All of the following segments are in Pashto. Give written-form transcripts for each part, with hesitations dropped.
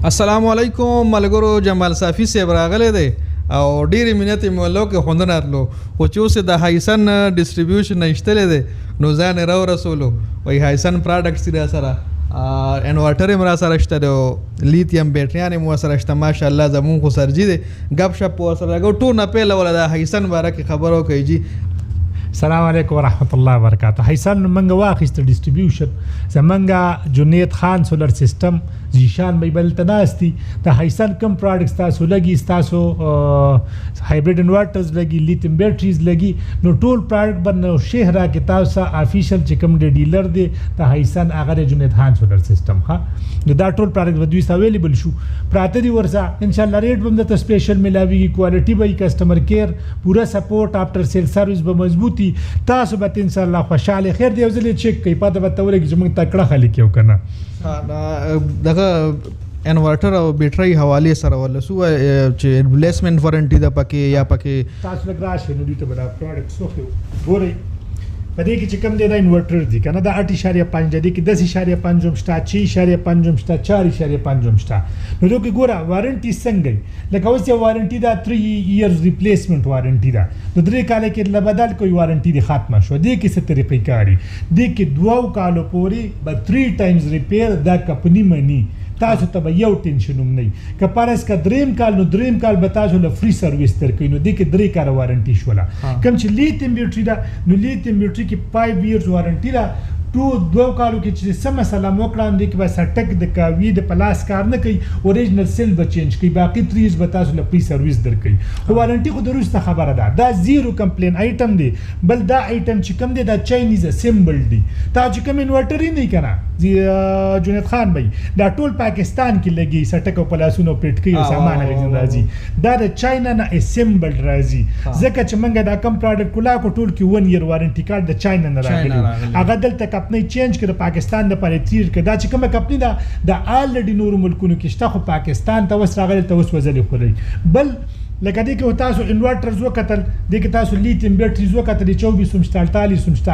السلام علیکم ملګرو، جمال صافی صاحب راغلی دی او ډېرې مینت یې مولو کې خوندونه راتلو، خو چې اوس د هایسن ډسټریبیوشن نه ایستلی دی نو ځان یې راورسولو. وایي هایسن پراډکټس دي را سره، انورټر هم را سره شته دی او لیتیم بیټریان هم ورسره شته. ماشاءالله زمونږ خو سرجي دی، گپ شپ ورسره لګو. ټول نه پیله وله د هایسن باره کې خبر وکړئ جي. السلام علیکم ورحمۃ اللہ وبرکاتہ. هایسن منګه واخیسته ډسټریبیوشن زمونږه جنیدخان سولر سیستم زیشان به بل تناستی د هایسن کم پروډکټس تاسو لګي، تاسو هایبرید انورټرز لګي، لیتیم بیټریز لګي، نو ټول پروډکټ بر نوشہرہ کې تاسو افیشل چې کوم ډیلر دی د هایسن هغه د جنیدخان سولر سیستم ها، نو دا ټول پروډکټ ودوی اویلیبل شو پراته دي ورسا. ان شاء الله ریټ هم د سپیشل ملاوي، کوالټي به کسٹمر کیر پورا سپورټ افټر سیل سرویس به مضبوطی. تاسو به ان شاء الله خوشاله خیر دی. وزل چیک کوي پته به تورې چې موږ تکړه خلک یو کنه دغه انورټر او بیټری حواله سره ولا سو چې ریپلیسمنٹ وارنټي ده پکې یا پکې تاسو لګراشه نو دې ته به پروډکټ سوخه ګورئ. په دې کې چې کوم دی دا انورټر دی کنه دا 8.5 دی کې 10.5 شته، 6.5 شته، 4.5 شته. نو دوی ګوره وارنټي څنګه لکه اوس یو وارنټي دا 3 ایئرز ریپلیسمنٹ وارنټي ده، نو 3 کال کې لبدل کوئی وارنټي دی ختمه شو. دې کې څه طریقې کاری دې کې 2 کالو پورې به 3 ټایمز ریپیر دا کمپنی منی. تاسو ته به یو ټینشن هم نه که پارس کا دریم کال، نو دریم کال به تاسو له فری سرویس درکوي. نو دې کې 3 کال وارنټي شوله. کوم چې لیتیم بیټری ده نو لیتیم بیټری کې 5 ایئرز وارنټي ده. 2 کالو کې چې سم مسله موکړه دې کې به سټک د کاوی د پلاس کار نه کوي، اوریجنل سیل به چینج کوي، باقي 3 ایئرز به تاسو له فری سرویس درکوي. خو وارنټي خو درسته خبره ده، دا زیرو کمپلین آیټم دی. بل دا آیټم چې کوم دی دا چاینیز اسمبل دی. تا چې کوم انورټر نه کنه جنیدخان بھائی دا ټول پاکستان کې لګي سټک او پلاسونو پټ کوي او سامان راځي، دا د چاینا نه اسمبل راځي. ځکه چې موږ دا کم پروډکټ کلا کو ټول کې 1 ایئر وارنټي کارت د چاینا نه راغلی، هغه دلته کمپنی چینج کړ پاکستان د پاره تیر کړ. دا چې کومه کمپنی دا د الریډي نور ملکونو کې شته، خو پاکستان ته وس راغلی ته وس وزلې خوري. بل لکه دې کې تاسو انورټرز وکتل، دې کې تاسو لیتیم بیټریز وکتل 24 مشته 48 مشته.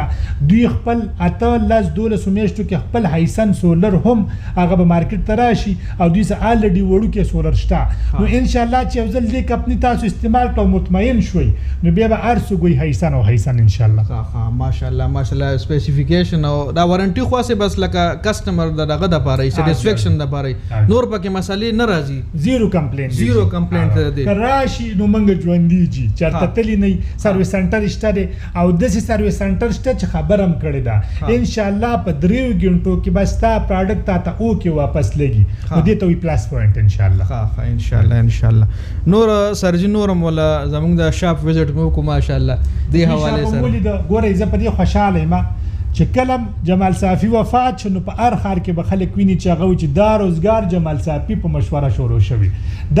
دوی خپل 12 میاشتو کې خپل هایسن سولر هم هغه به مارکیټ ته راشي او دوی سره الریډي وړو کې سولر شته. نو ان شاء الله چې ځل دې کمپنی تاسو استعمال ته مطمئن شوي نو بیا به ارسو ګوي هایسن او هایسن ان شاء الله. ها ماشاءالله ماشاءالله. سپیسیفیکیشن او دا وارنټي خاصه بس لکه کسٹمر دغه د پاره سټیسفیکشن د پاره نور پکې مسالې نه راځي. زیرو کمپلینټ دی نو منګه ژوندې جی چرته تلی نه سرویس سنټر شته دی او د سرویس سنټر شته چې خبرم کړی دا ان شاء الله په 3 غنټو کې بس تا پروډکټ تا او کې واپس لګي نو دې ته وی پلس پوینټ ان شاء الله. ها ان شاء الله ان شاء الله. نور سرجی نور مولا زمونږ د شاپ وزټ مو کو ماشاءالله دې حواله سره ګورې زه په دې خوشاله ما چې کلم جمال صافی وفات شنو په هر خار کې به خلک ویني چې هغه چې دا روزګار جمال صافی په مشوره شروع شوی.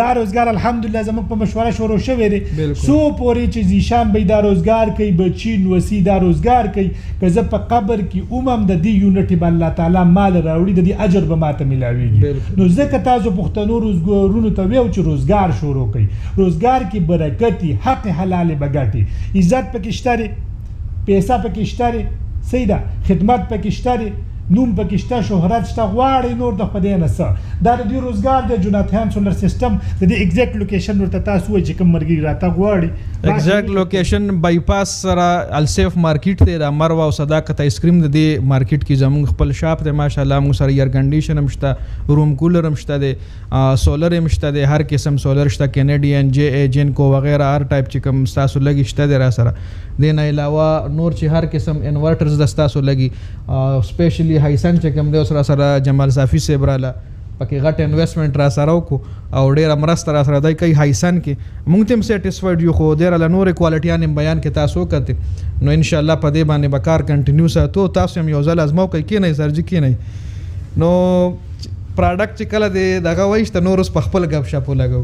دا روزګار الحمدلله زموږ په مشوره شروع شوی دی. سو پورې چې زیشان به دا روزګار کوي، بچی نوسی دا روزګار کوي، که زه په قبر کې اومم د دې یونټي به الله تعالی مال راوړي، د دې اجر به ماته ملاویږي. نو ځکه تاسو پښتنو روزګارونو ته ویو چې روزګار شروع کوي، روزګار کې برکتي حق حلال بغاټي، عزت پکې شته، پیسې پکې شته، سیدا خدمت پکې شته، نوم پکې شته، شهرت شته، غواړي نور د خدای نه څه. دا د دې روزګار د جنیدخان سولر سیستم د دې ایگزیکټ لوکیشن ورته تاسو وایي چې کوم مرګي راته غواړي. ایگزیکټ لوکیشن بایپاس سره السیف مارکیټ دی، د مروا او صداقت آیس کریم د دې مارکیټ کې زموږ خپل شاپ دی. ماشاءالله موږ سره ایر کنډیشن هم شته، روم کولر هم شته دی، سولر هم شته دی، هر قسم سولر شته، کینیډین جے جنکو وغیرہ هر ټایپ چې کوم تاسو لګي شته دی را سره. دې نه علاوه نور چې هر قسم انورټرز د تاسو لګي سپیشلی هایسن چې کوم دی سره سره جمال صافی صاحب رااله پکې غټ انویسټمنټ را سره وکړو او ډېره مرسته را سره دی کوي هایسن کې. موږ ته هم سیټسفاید یو، خو ډېره له نورې کوالټیان هم بیان کې تاسو وکړئ نو ان شاء الله په دې باندې به کار کنټینیو ساتو. تاسو هم یو ځل ازمو کوي کې نه سرجي کې نه نو پروډکټ چې کله دی دغه وایسته نور اوس په خپل ګپ شپ ولګو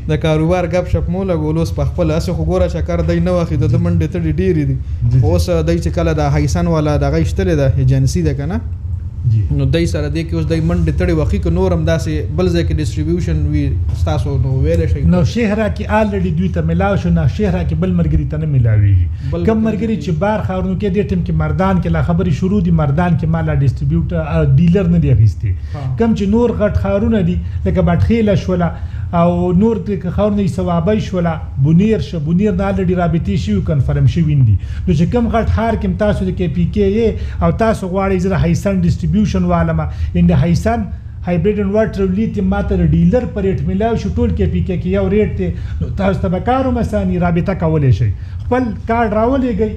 د کاروبار ګپ شپ مو لګول اوس په خپل اسه خو ګوره شکر دی نه واخې د منډې ته ډېری دي. اوس دی چې کله د هایسن والا دغه اشتره ده ایجنسی ده کنه نو دای سره دی کې اوس دای منډې تړې وخی که نور هم داسې بل ځای کې ډسټریبیوشن وي ستاسو نو ویلی شئ نوشهرہ کې آلریډي دوی ته ملاو شو نوشهرہ کې بل ملګري ته نه ملاویږي کم ملګري چې بار ښارونو کې دې ټیم کې مردان کې لا خبرې شروع دي مردان کې مالا ډسټریبیوټر ډیلر نه دی اخیستی کم چې نور غټ ښارونه دي لکه بټخیله شوله او نور ښارونه ثوابی شوله بونیر شه بونیر نه آلریډي رابطې شوي کنفرم شوي دي نو چې کم غټ ښار کې تاسو د کې پی کې او تاسو غواړئ زه د هایسن ډسټریبیوشن والم ان د هایسن هایبرید انورټر لیتیم ماته د ډیلر په ریټ ملاو شو ټول کې پی کې یو ریټ دی نو تاسو ته به کار مسانی رابطه کولی شئ خپل کارډ راولېږئ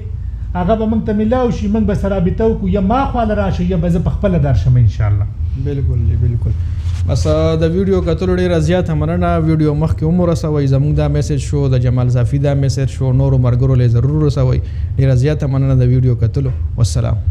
هغه به موږ ته ملاو شي موږ به سره رابطه وکړو یا ما خواله راشئ یا به زه په خپله درشم انشاءالله بالکل بالکل بس د ویډیو کتلو ډېره زیاته مننه ویډیو مخکې هم ورسوئ زموږ دا میسج شو د جمال صافي دا میسج شو نورو ملګرو له ضرور رسوئ ډېره زیاته مننه د ویډیو کتلو والسلام